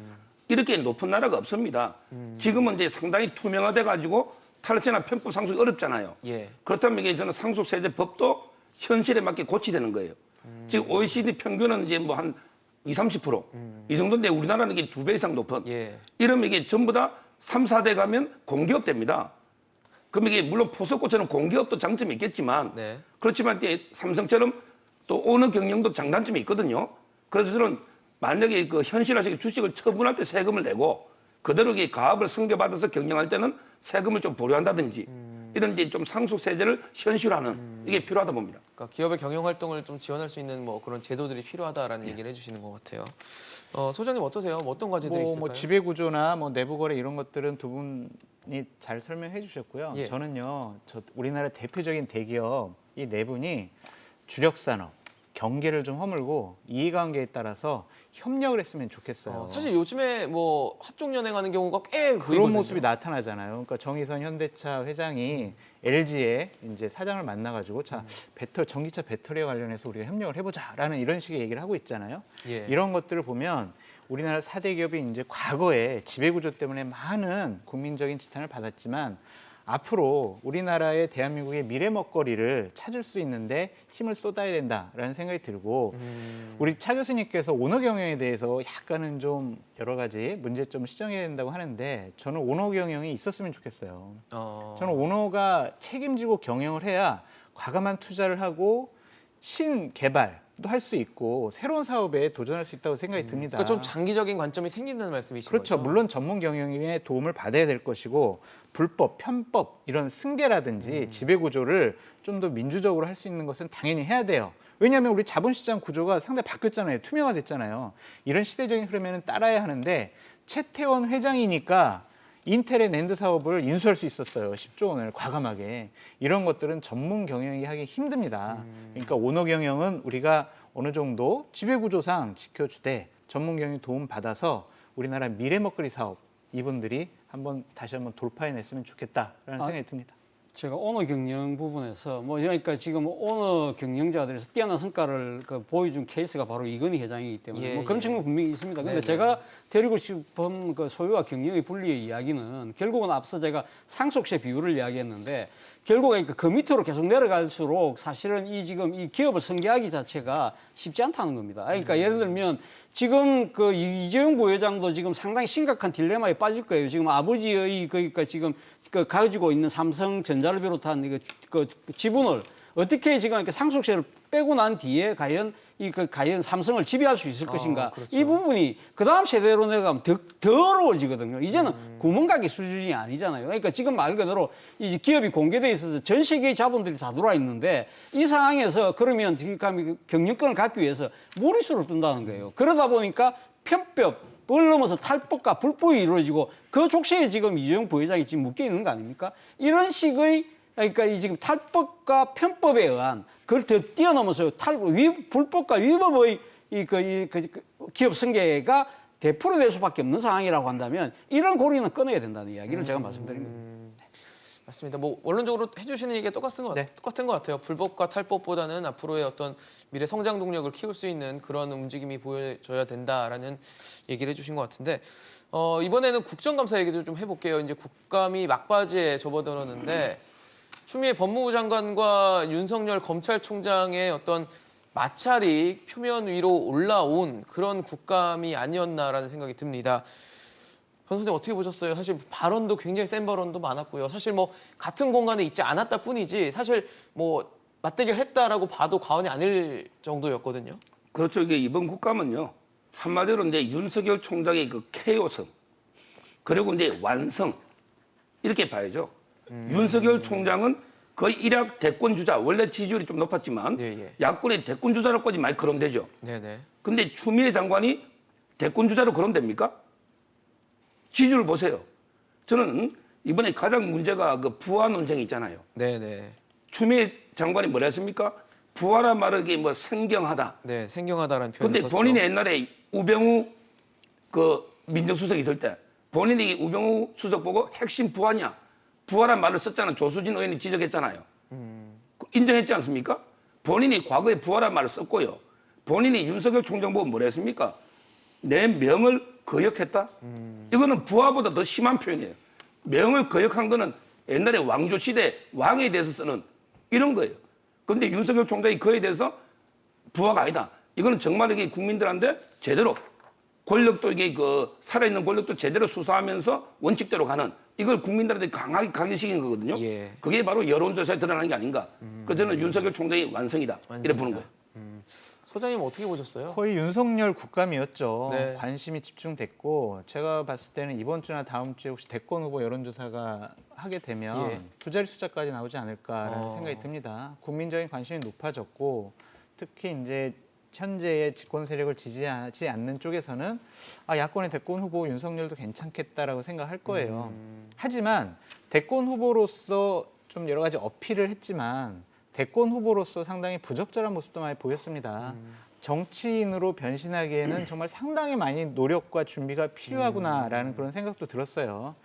이렇게 높은 나라가 없습니다. 지금은 이제 상당히 투명화돼 가지고 탈세나 편법 상속이 어렵잖아요. 예. 그렇다면 이게 저는 상속세제법도 현실에 맞게 고치되는 거예요. 지금 OECD 평균은 이제 뭐 한 20-30%. 이 정도인데 우리나라는 이게 2배 이상 높은. 예. 이러면 이게 전부 다 3, 4대 가면 공기업 됩니다. 그럼 이게 물론 포스코처럼 공기업도 장점이 있겠지만 네. 그렇지만 이제 삼성처럼 또 오너 경영도 장단점이 있거든요. 그래서 저는 만약에 그 현실화식 주식을 처분할 때 세금을 내고 그대로 이 가업을 승계받아서 경영할 때는 세금을 좀 보류한다든지 이런 이제 좀 상속세제를 현실화하는 이게 필요하다 봅니다. 그러니까 기업의 경영 활동을 좀 지원할 수 있는 뭐 그런 제도들이 필요하다라는 얘기를 해주시는 것 같아요. 소장님 어떠세요? 뭐 어떤 과제들이 있을까요? 뭐 지배 구조나 뭐 내부 거래 이런 것들은 두 분이 잘 설명해 주셨고요. 예. 저는요, 우리나라 대표적인 대기업 이 네 분이 주력 산업, 경계를 좀 허물고 이해관계에 따라서 협력을 했으면 좋겠어요. 사실 요즘에 뭐 합종연행하는 경우가 꽤 그런 보이거든요. 모습이 나타나잖아요. 그러니까 정의선 현대차 회장이 LG에 이제 사장을 만나가지고 자 전기차 배터리와 관련해서 우리가 협력을 해보자라는 이런 식의 얘기를 하고 있잖아요. 예. 이런 것들을 보면 우리나라 4대 기업이 이제 과거에 지배구조 때문에 많은 국민적인 지탄을 받았지만 앞으로 우리나라의 대한민국의 미래 먹거리를 찾을 수 있는데 힘을 쏟아야 된다라는 생각이 들고 우리 차 교수님께서 오너 경영에 대해서 약간은 좀 여러 가지 문제점을 시정해야 된다고 하는데 저는 오너 경영이 있었으면 좋겠어요. 저는 오너가 책임지고 경영을 해야 과감한 투자를 하고 신개발도 할 수 있고 새로운 사업에 도전할 수 있다고 생각이 듭니다. 그러니까 좀 장기적인 관점이 생긴다는 말씀이신 그렇죠. 거죠? 물론 전문 경영인의 도움을 받아야 될 것이고 불법, 편법 이런 승계라든지 지배 구조를 좀 더 민주적으로 할 수 있는 것은 당연히 해야 돼요. 왜냐하면 우리 자본시장 구조가 상당히 바뀌었잖아요. 투명화됐잖아요. 이런 시대적인 흐름에는 따라야 하는데 최태원 회장이니까 인텔의 낸드 사업을 인수할 수 있었어요. 10조 원을 과감하게. 이런 것들은 전문 경영이 하기 힘듭니다. 그러니까 오너 경영은 우리가 어느 정도 지배구조상 지켜주되 전문 경영 도움 받아서 우리나라 미래 먹거리 사업 이분들이 다시 한번 돌파해냈으면 좋겠다라는 생각이 듭니다. 제가 오너 경영 부분에서 그러니까 지금 오너 경영자들에서 뛰어난 성과를 보여준 케이스가 바로 이건희 회장이기 때문에 그런 측면 분명히 있습니다. 그런데 제가 드리고 싶은 그 소유와 경영의 분리의 이야기는 결국은 앞서 제가 상속세 비율을 이야기했는데 결국 그 밑으로 계속 내려갈수록 사실은 지금 이 기업을 승계하기 자체가 쉽지 않다는 겁니다. 그러니까 예를 들면 지금 그 이재용 부회장도 지금 상당히 심각한 딜레마에 빠질 거예요. 지금 아버지의 그러니까 지금 가지고 있는 삼성전자를 비롯한 그 지분을 어떻게 지금 이렇게 상속세를 빼고 난 뒤에 과연 삼성을 지배할 수 있을 것인가. 그렇죠. 이 부분이 그 다음 세대로 내려가면 더 어려워지거든요. 이제는 구멍가게 수준이 아니잖아요. 그러니까 지금 말 그대로 이 기업이 공개돼 있어서 전 세계의 자본들이 다 들어와 있는데 이 상황에서 그러면 경영권을 갖기 위해서 무리수를 둔다는 거예요. 그러다 보니까 편법을 넘어서 탈법과 불법이 이루어지고 그 족쇄에 지금 이재용 부회장이 지금 묶여 있는 거 아닙니까? 이런 식의 그러니까 이 지금 탈법과 편법에 의한 그걸 더 뛰어넘어서 불법과 위법의 기업 승계가 되풀이될 수밖에 없는 상황이라고 한다면 이런 고리는 끊어야 된다는 이야기를 제가 말씀드립니다. 맞습니다. 뭐 원론적으로 해주시는 얘기가 똑같은 것 같아요. 불법과 탈법보다는 앞으로의 어떤 미래 성장 동력을 키울 수 있는 그런 움직임이 보여줘야 된다라는 얘기를 해주신 것 같은데 이번에는 국정감사 얘기도 좀 해볼게요. 이제 국감이 막바지에 접어들었는데 추미애 법무부 장관과 윤석열 검찰총장의 어떤 마찰이 표면 위로 올라온 그런 국감이 아니었나라는 생각이 듭니다. 변호사님 어떻게 보셨어요? 사실 발언도 굉장히 센 발언도 많았고요. 사실 뭐 같은 공간에 있지 않았다 뿐이지 사실 뭐 맞대결했다라고 봐도 과언이 아닐 정도였거든요. 그렇죠. 이게 이번 국감은요. 한마디로 이제 윤석열 총장의 그 KO성 그리고 이제 완성 이렇게 봐야죠. 윤석열 총장은 거의 일약 대권 주자, 원래 지지율이 좀 높았지만 야권의 대권 주자로까지 많이 거론되죠. 근데 추미애 장관이 대권 주자로 거론됩니까? 지지율 보세요. 저는 이번에 가장 문제가 그 부하 논쟁이 있잖아요. 추미애 장관이 뭐라 했습니까? 부하란 말은 이게 뭐 생경하다. 생경하다라는 표현을 근데 썼죠. 본인이 옛날에 우병우 그 민정수석 있을 때 본인이 우병우 수석 보고 핵심 부하냐? 부하란 말을 썼잖아요. 조수진 의원이 지적했잖아요. 인정했지 않습니까? 본인이 과거에 부하란 말을 썼고요. 본인이 윤석열 총장 보고 뭐라 했습니까? 내 명을 거역했다? 이거는 부하보다 더 심한 표현이에요. 명을 거역한 거는 옛날에 왕조 시대 왕에 대해서 쓰는 이런 거예요. 그런데 윤석열 총장이 그에 대해서 부하가 아니다. 이거는 정말 이게 국민들한테 제대로 권력도 이게 그 살아있는 권력도 제대로 수사하면서 원칙대로 가는 이걸 국민들한테 강하게 각인시킨 거거든요. 예. 그게 바로 여론조사에 드러나는 게 아닌가. 그래서 저는 윤석열 총장이 완성이다. 이래 보는 거예요. 소장님 어떻게 보셨어요? 거의 윤석열 국감이었죠. 네. 관심이 집중됐고 제가 봤을 때는 이번 주나 다음 주에 혹시 대권 후보 여론조사가 하게 되면 예. 두 자리 숫자까지 나오지 않을까라는 생각이 듭니다. 국민적인 관심이 높아졌고 특히 이제 현재의 집권 세력을 지지하지 않는 쪽에서는 야권의 대권 후보 윤석열도 괜찮겠다라고 생각할 거예요. 하지만 대권 후보로서 좀 여러 가지 어필을 했지만 대권 후보로서 상당히 부적절한 모습도 많이 보였습니다. 정치인으로 변신하기에는 정말 상당히 많이 노력과 준비가 필요하구나라는 그런 생각도 들었어요.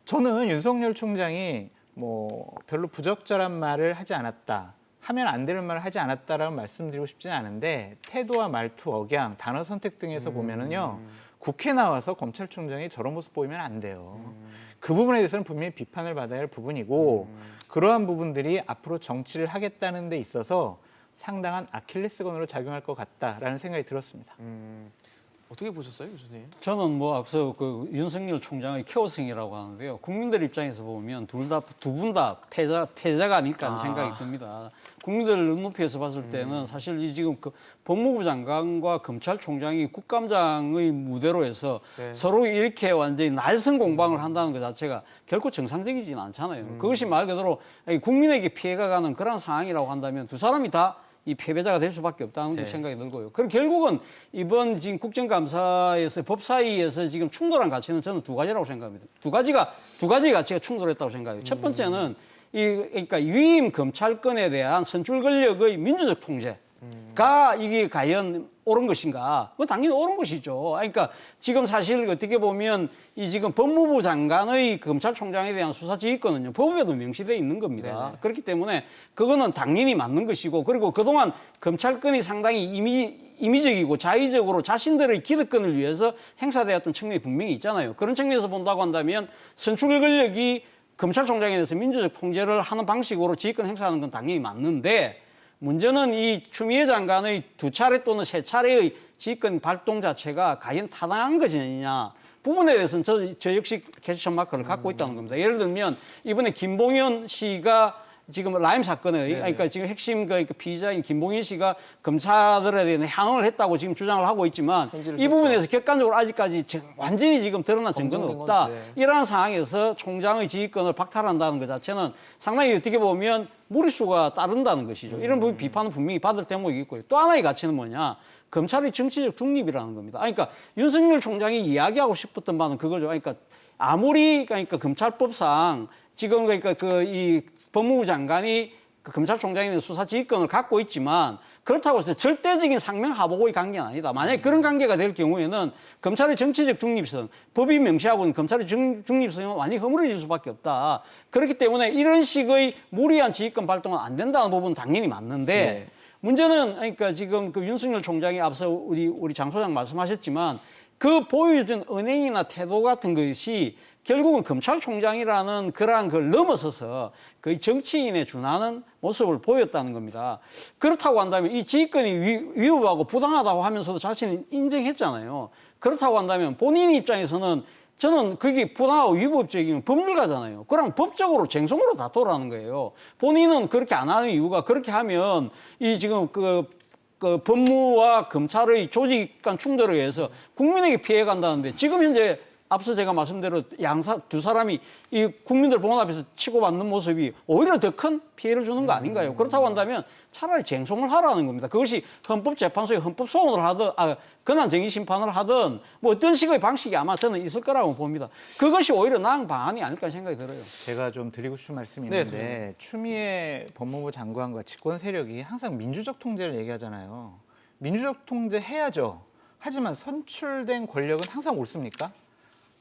저는 윤석열 총장이 뭐 별로 부적절한 말을 하지 않았다. 하면 안 되는 말을 하지 않았다라고 말씀드리고 싶지는 않은데 태도와 말투, 억양, 단어 선택 등에서 보면은요. 국회 나와서 검찰총장이 저런 모습 보이면 안 돼요. 그 부분에 대해서는 분명히 비판을 받아야 할 부분이고 그러한 부분들이 앞으로 정치를 하겠다는 데 있어서 상당한 아킬레스건으로 작용할 것 같다라는 생각이 들었습니다. 어떻게 보셨어요, 교수님? 저는 뭐 앞서 그 윤석열 총장의 케오성이라고 하는데요. 국민들 입장에서 보면 두 분 다 패자가 아닐까 하는 생각이 듭니다. 국민들 눈높이에서 봤을 때는 사실 이 지금 그 법무부 장관과 검찰총장이 국감장의 무대로 해서 네. 서로 이렇게 완전히 날선 공방을 한다는 것 자체가 결코 정상적이지는 않잖아요. 그것이 말 그대로 국민에게 피해가 가는 그런 상황이라고 한다면 두 사람이 다 이 패배자가 될 수밖에 없다는 네. 생각이 들고요. 그럼 결국은 이번 지금 국정감사에서 법사위에서 지금 충돌한 가치는 저는 두 가지라고 생각합니다. 두 가지 가치가 충돌했다고 생각해요. 첫 번째는 그러니까 유임 검찰권에 대한 선출 권력의 민주적 통제가 이게 과연 옳은 것인가? 그건 당연히 옳은 것이죠. 그러니까 지금 사실 어떻게 보면 이 지금 법무부 장관의 검찰총장에 대한 수사 지휘권은요 법에도 명시되어 있는 겁니다. 네네. 그렇기 때문에 그거는 당연히 맞는 것이고 그리고 그동안 검찰권이 상당히 임의적이고 자의적으로 자신들의 기득권을 위해서 행사되었던 측면이 분명히 있잖아요. 그런 측면에서 본다고 한다면 선출 권력이 검찰총장에 대해서 민주적 통제를 하는 방식으로 지휘권 행사하는 건 당연히 맞는데 문제는 이 추미애 장관의 두 차례 또는 세 차례의 지휘권 발동 자체가 과연 타당한 것이냐 부분에 대해서는 저 역시 캐치션 마크를 갖고 있다는 겁니다. 예를 들면 이번에 김봉현 씨가 지금 라임 사건의 그러니까 지금 핵심 그 피의자인 김봉현 씨가 검사들에 대한 향응을 했다고 지금 주장을 하고 있지만 이 부분에서 객관적으로 아직까지 완전히 지금 드러난 증거는 없다. 이러한 상황에서 총장의 지휘권을 박탈한다는 것 자체는 상당히 어떻게 보면 무리수가 따른다는 것이죠. 이런 부분 비판은 분명히 받을 대목이 있고요. 또 하나의 가치는 뭐냐? 검찰의 정치적 중립이라는 겁니다. 그러니까 윤석열 총장이 이야기하고 싶었던 바는 그거죠. 그러니까 아무리 그러니까 검찰법상 지금 그러니까 이 법무부 장관이 그 검찰총장에 대한 수사 지휘권을 갖고 있지만 그렇다고 해서 절대적인 상명하복의 관계는 아니다. 만약에 그런 관계가 될 경우에는 검찰의 정치적 중립성, 법이 명시하고 있는 검찰의 중립성은 완전히 허물어질 수밖에 없다. 그렇기 때문에 이런 식의 무리한 지휘권 발동은 안 된다는 부분은 당연히 맞는데 네. 문제는 그러니까 지금 그 윤석열 총장이 앞서 우리 장 소장 말씀하셨지만 그 보여준 은행이나 태도 같은 것이 결국은 검찰총장이라는 그러한 걸 넘어서서 거의 정치인에 준하는 모습을 보였다는 겁니다. 그렇다고 한다면 이 지휘권이 위협하고 부당하다고 하면서도 자신은 인정했잖아요. 그렇다고 한다면 본인 입장에서는 저는 그게 부당하고 위법적이면 법률가잖아요. 그럼 법적으로 쟁송으로 다투라는 거예요. 본인은 그렇게 안 하는 이유가 그렇게 하면 이 지금 그 법무와 검찰의 조직 간 충돌에 의해서 국민에게 피해 간다는데 지금 현재 앞서 제가 말씀대로 두 사람이 이 국민들 보는 앞에서 치고받는 모습이 오히려 더 큰 피해를 주는 거 아닌가요? 그렇다고 한다면 차라리 쟁송을 하라는 겁니다. 그것이 헌법재판소에 헌법소원을 하든 권한정의심판을 하든 뭐 어떤 식의 방식이 아마 저는 있을 거라고 봅니다. 그것이 오히려 나은 방안이 아닐까 생각이 들어요. 제가 좀 드리고 싶은 말씀이 네, 있는데 추미애 법무부 장관과 집권 세력이 항상 민주적 통제를 얘기하잖아요. 민주적 통제 해야죠. 하지만 선출된 권력은 항상 옳습니까?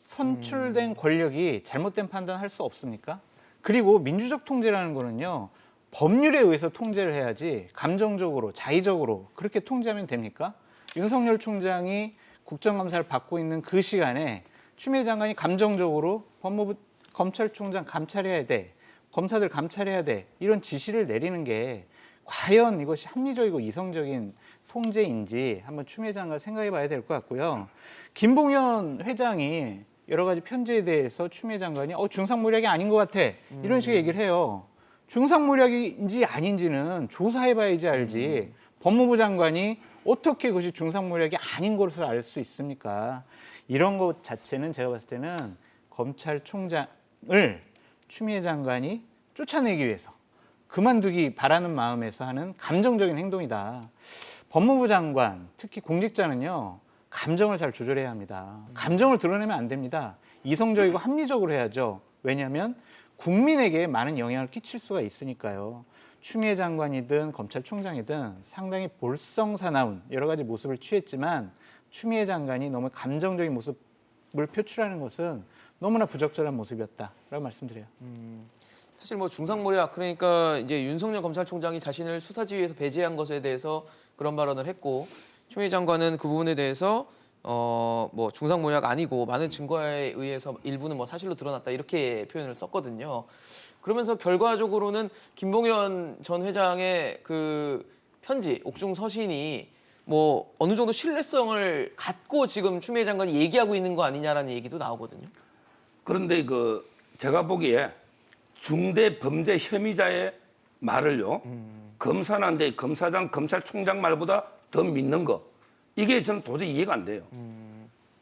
선출된 권력이 잘못된 판단을 할 수 없습니까? 그리고 민주적 통제라는 거는요. 법률에 의해서 통제를 해야지 감정적으로 자의적으로 그렇게 통제하면 됩니까? 윤석열 총장이 국정감사를 받고 있는 그 시간에 추미애 장관이 감정적으로 법무부 검찰총장 감찰해야 돼. 검사들 감찰해야 돼. 이런 지시를 내리는 게 과연 이것이 합리적이고 이성적인 통제인지 한번 추미애 장관 생각해 봐야 될 것 같고요. 김봉현 회장이 여러 가지 편지에 대해서 추미애 장관이 중상모략이 아닌 것 같아 이런 식의 얘기를 해요. 중상모략인지 아닌지는 조사해 봐야지 알지. 법무부 장관이 어떻게 그것이 중상모략이 아닌 것을 알 수 있습니까? 이런 것 자체는 제가 봤을 때는 검찰총장을 추미애 장관이 쫓아내기 위해서 그만두기 바라는 마음에서 하는 감정적인 행동이다. 법무부 장관, 특히 공직자는요, 감정을 잘 조절해야 합니다. 감정을 드러내면 안 됩니다. 이성적이고 합리적으로 해야죠. 왜냐하면 국민에게 많은 영향을 끼칠 수가 있으니까요. 추미애 장관이든 검찰총장이든 상당히 볼썽사나운 여러 가지 모습을 취했지만 추미애 장관이 너무 감정적인 모습을 표출하는 것은 너무나 부적절한 모습이었다라고 말씀드려요. 사실 뭐 중상모략 그러니까 이제 윤석열 검찰총장이 자신을 수사지휘에서 배제한 것에 대해서 그런 발언을 했고 추미애 장관은 그 부분에 대해서 뭐 중상모략 아니고 많은 증거에 의해서 일부는 뭐 사실로 드러났다 이렇게 표현을 썼거든요. 그러면서 결과적으로는 김봉현 전 회장의 그 편지 옥중 서신이 뭐 어느 정도 신뢰성을 갖고 지금 추미애 장관이 얘기하고 있는 거 아니냐라는 얘기도 나오거든요. 그런데 제가 보기에 중대 범죄 혐의자의 말을요, 검사난데 검사장, 검찰총장 말보다 더 믿는 거, 이게 저는 도저히 이해가 안 돼요.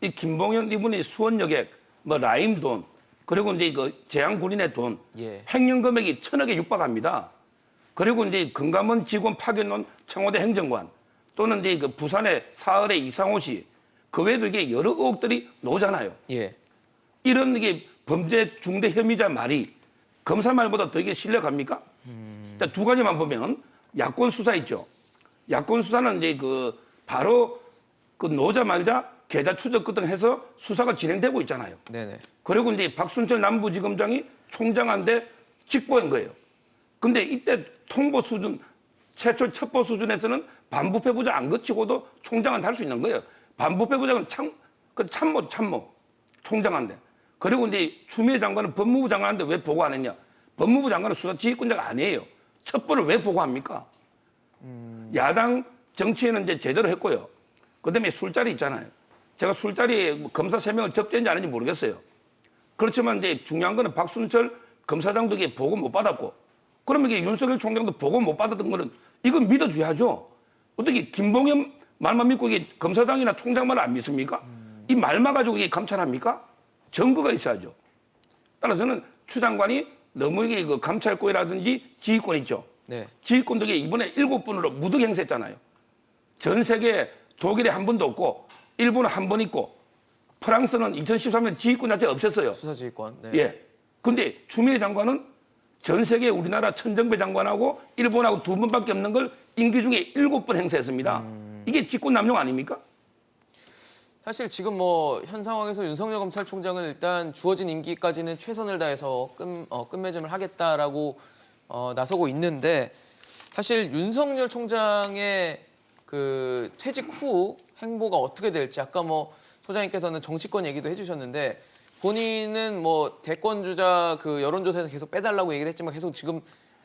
이 김봉현 이분이 수원여객, 뭐 라임 돈, 그리고 이제 재향군인의 돈, 예. 횡령 금액이 1,000억에 육박합니다. 그리고 이제 금감원 직원 파견론 청와대 행정관, 또는 이제 부산의 사흘의 이상호 씨, 그 외에도 이게 여러 의혹들이 나오잖아요. 예. 이런 이게 범죄 중대 혐의자 말이 검사 말보다 더 이게 신뢰 갑니까? 자, 두 가지만 보면 야권 수사 있죠. 야권 수사는 이제 바로 놓자마자 계좌 추적 등 해서 수사가 진행되고 있잖아요. 네네. 그리고 이제 박순철 남부지검장이 총장한테 직보한 거예요. 근데 이때 통보 수준, 최초 첩보 수준에서는 반부패 부장 안 거치고도 총장한테 할 수 있는 거예요. 반부패 부장은 참모, 총장한테. 그리고 이제 추미애 장관은 법무부 장관한테 왜 보고 안 했냐? 법무부 장관은 수사 지휘권자가 아니에요. 첩보를 왜 보고합니까? 야당 정치에는 이제 제대로 했고요. 그다음에 술자리 있잖아요. 제가 술자리에 검사 3명을 접대했는지 아닌지 모르겠어요. 그렇지만 이제 중요한 거는 박순철 검사장도 이게 보고 못 받았고, 그러면 이게 윤석열 총장도 보고 못 받았던 거는 이건 믿어줘야죠. 어떻게 김봉현 말만 믿고 이게 검사장이나 총장 말을 안 믿습니까? 이 말만 가지고 이게 감찰합니까? 증거가 있어야죠. 따라서는 추 장관이 너무 이게 감찰권이라든지 지휘권 있죠. 네. 지휘권도 이번에 7번으로 무득 행사했잖아요. 전 세계 독일에 한 번도 없고, 일본은 한 번 있고, 프랑스는 2013년 지휘권 자체가 없었어요. 수사지휘권. 네. 예. 근데 추미애 장관은 전 세계 우리나라 천정배 장관하고 일본하고 2번밖에 없는 걸 임기 중에 7번 행사했습니다. 이게 직권 남용 아닙니까? 사실 지금 뭐 현 상황에서 윤석열 검찰총장은 일단 주어진 임기까지는 최선을 다해서 끝맺음을 하겠다라고 나서고 있는데 사실 윤석열 총장의 그 퇴직 후 행보가 어떻게 될지 아까 뭐 소장님께서는 정치권 얘기도 해주셨는데 본인은 뭐 대권주자 그 여론조사에서 계속 빼달라고 얘기를 했지만 계속 지금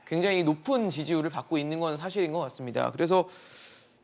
굉장히 높은 지지율을 받고 있는 건 사실인 것 같습니다. 그래서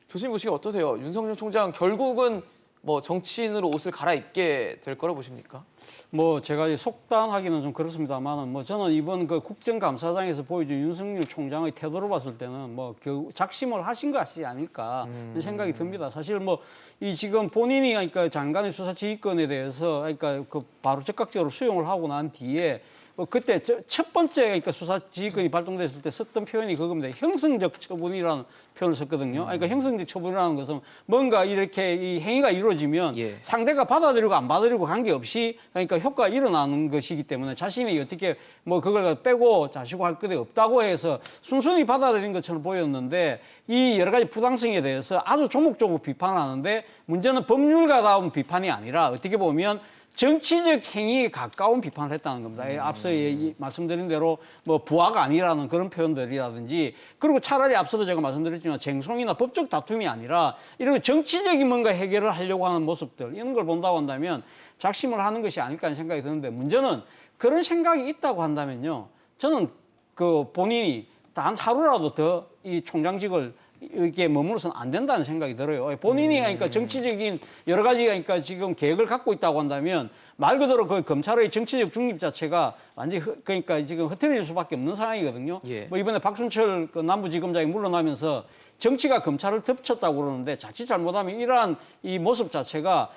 교수님 보시기에 어떠세요? 윤석열 총장 결국은 뭐 정치인으로 옷을 갈아입게 될 거라 보십니까? 뭐 제가 속단하기는 좀 그렇습니다만은 뭐 저는 이번 그 국정감사장에서 보여준 윤석열 총장의 태도를 봤을 때는 뭐 작심을 하신 것이 아닐까 그런 생각이 듭니다. 사실 뭐 이 지금 본인이 그러니까 장관의 수사 지휘권에 대해서 그러니까 바로 적극적으로 수용을 하고 난 뒤에 그때 첫 번째 그러니까 수사 지휘권이 발동됐을 때 썼던 표현이 그겁니다. 형성적 처분이라는 표현을 썼거든요. 그러니까 형성적 처분이라는 것은 뭔가 이렇게 이 행위가 이루어지면 예. 상대가 받아들이고 안 받아들이고 관계없이 그러니까 효과가 일어나는 것이기 때문에 자신이 어떻게 뭐 그걸 빼고 자시고 할 것이 없다고 해서 순순히 받아들인 것처럼 보였는데 이 여러 가지 부당성에 대해서 아주 조목조목 비판하는데 문제는 법률가다운 비판이 아니라 어떻게 보면 정치적 행위에 가까운 비판을 했다는 겁니다. 앞서 말씀드린 대로 뭐 부하가 아니라는 그런 표현들이라든지 그리고 차라리 앞서도 제가 말씀드렸지만 쟁송이나 법적 다툼이 아니라 이런 정치적인 뭔가 해결을 하려고 하는 모습들 이런 걸 본다고 한다면 작심을 하는 것이 아닐까 하는 생각이 드는데 문제는 그런 생각이 있다고 한다면요. 저는 그 본인이 단 하루라도 더 이 총장직을 이렇게 머무르서는 안 된다는 생각이 들어요. 본인이 그러니까 정치적인 여러 가지 그러니까 지금 계획을 갖고 있다고 한다면 말 그대로 그 검찰의 정치적 중립 자체가 완전히 그러니까 지금 흐트러질 수밖에 없는 상황이거든요. 예. 뭐 이번에 박순철 그 남부지검장이 물러나면서 정치가 검찰을 덮쳤다고 그러는데 자칫 잘못하면 이러한 이 모습 자체가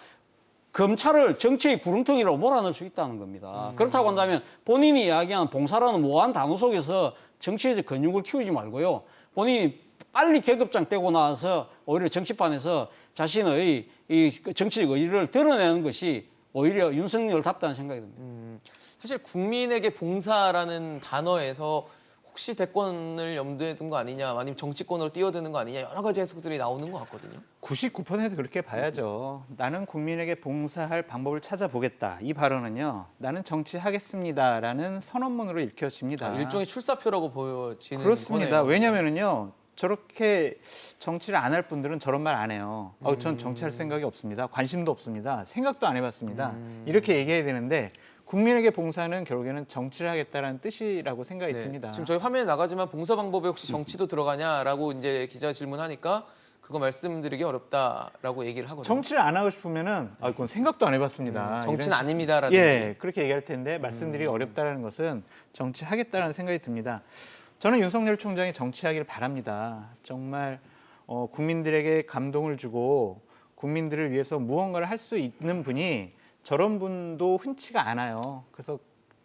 검찰을 정치의 구렁텅이라고 몰아넣을 수 있다는 겁니다. 그렇다고 한다면 본인이 이야기하는 봉사라는 모호한 단어 속에서 정치적 근육을 키우지 말고요. 본인이 빨리 계급장 떼고 나와서 오히려 정치판에서 자신의 이 정치적 의지를 드러내는 것이 오히려 윤석열답다는 생각이 듭니다. 사실 국민에게 봉사라는 단어에서 혹시 대권을 염두에 둔 거 아니냐, 아니면 정치권으로 뛰어드는 거 아니냐 여러 가지 해석들이 나오는 것 같거든요. 99% 그렇게 봐야죠. 나는 국민에게 봉사할 방법을 찾아보겠다. 이 발언은요. 나는 정치하겠습니다라는 선언문으로 읽혀집니다. 일종의 출사표라고 보여지는 그렇습니다. 거네요. 왜냐면은요. 저렇게 정치를 안 할 분들은 저런 말 안 해요. 전 정치할 생각이 없습니다. 관심도 없습니다. 생각도 안 해봤습니다. 이렇게 얘기해야 되는데 국민에게 봉사는 결국에는 정치를 하겠다라는 뜻이라고 생각이 네. 듭니다. 지금 저희 화면에 나가지만 봉사 방법에 혹시 정치도 들어가냐라고 이제 기자가 질문하니까 그거 말씀드리기 어렵다라고 얘기를 하거든요. 정치를 안 하고 싶으면은 그건 생각도 안 해봤습니다. 정치는 이런 아닙니다라든지. 예, 그렇게 얘기할 텐데 말씀드리기 어렵다라는 것은 정치하겠다라는 생각이 듭니다. 저는 윤석열 총장이 정치하기를 바랍니다. 정말 국민들에게 감동을 주고 국민들을 위해서 무언가를 할 수 있는 분이 저런 분도 흔치가 않아요. 그래서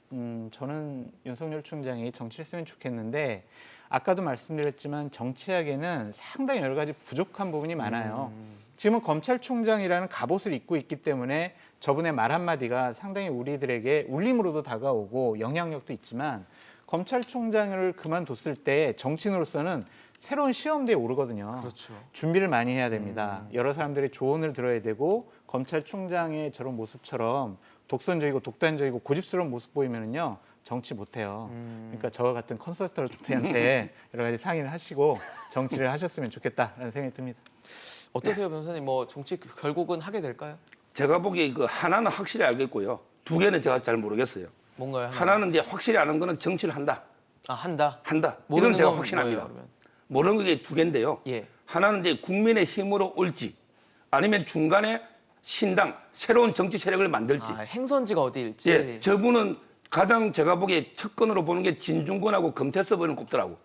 저는 윤석열 총장이 정치를 했으면 좋겠는데 아까도 말씀드렸지만 정치하기에는 상당히 여러 가지 부족한 부분이 많아요. 지금은 검찰총장이라는 갑옷을 입고 있기 때문에 저분의 말 한마디가 상당히 우리들에게 울림으로도 다가오고 영향력도 있지만 검찰총장을 그만뒀을 때 정치인으로서는 새로운 시험대에 오르거든요. 그렇죠. 준비를 많이 해야 됩니다. 여러 사람들의 조언을 들어야 되고 검찰총장의 저런 모습처럼 독선적이고 독단적이고 고집스러운 모습 보이면은요 정치 못해요. 그러니까 저와 같은 컨설턴트한테 여러 가지 상의를 하시고 정치를 하셨으면 좋겠다라는 생각이 듭니다. 어떠세요, 변호사님? 뭐 정치 결국은 하게 될까요? 제가 보기에 그 하나는 확실히 알겠고요. 두 개는 제가 잘 모르겠어요. 뭔가요? 하나는 이제 확실히 아는 거는 정치를 한다. 한다. 한다. 모르는 이건 제가 건 확신합니다. 뭐예요, 그러면? 모르는 게 두 개인데요. 예. 하나는 이제 국민의 힘으로 올지 아니면 중간에 신당, 새로운 정치 세력을 만들지. 행선지가 어디일지. 예, 저분은 가장 제가 보기에 첫건으로 보는 게 진중권하고 금태섭 의원 꼽더라고.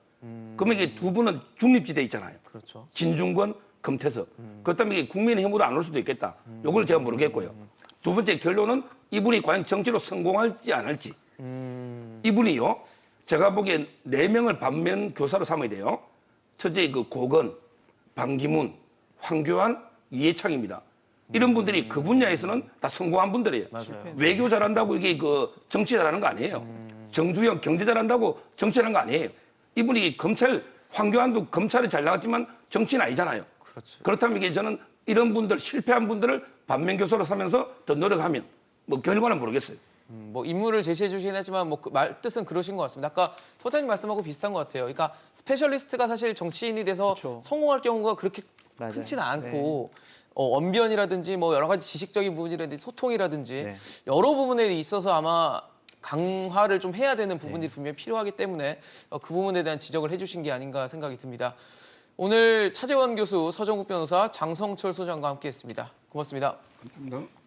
그러면 이게 두 분은 중립지대 있잖아요. 그렇죠. 진중권, 금태섭. 그렇다면 이게 국민의 힘으로 안 올 수도 있겠다. 요걸 제가 모르겠고요. 두 번째 결론은 이분이 과연 정치로 성공할지 안 할지. 이분이요. 제가 보기엔 4명을 반면 교사로 삼아야 돼요. 첫째 그 고건, 방기문, 황교안, 이해창입니다. 이런 분들이 그 분야에서는 다 성공한 분들이에요. 맞아요. 외교 잘한다고 이게 그 정치 잘하는 거 아니에요. 정주영 경제 잘한다고 정치 잘하는 거 아니에요. 이분이 검찰, 황교안도 검찰에 잘 나갔지만 정치는 아니잖아요. 그렇죠. 그렇다면 이게 저는 이런 분들, 실패한 분들을 반면 교사로 삼면서 더 노력하면 뭐 결과는 모르겠어요. 뭐 인물을 제시해 주시긴 하지만 뭐 말 뜻은 그러신 것 같습니다. 아까 소장님 말씀하고 비슷한 것 같아요. 그러니까 스페셜리스트가 사실 정치인이 돼서 그렇죠. 성공할 경우가 그렇게 맞아요. 크지는 않고 언변이라든지 뭐 여러 가지 지식적인 부분이라든지 소통이라든지 네. 여러 부분에 있어서 아마 강화를 좀 해야 되는 부분들이 분명히 필요하기 때문에 그 부분에 대한 지적을 해주신 게 아닌가 생각이 듭니다. 오늘 차재원 교수, 서정국 변호사, 장성철 소장과 함께했습니다. 고맙습니다. 감사합니다.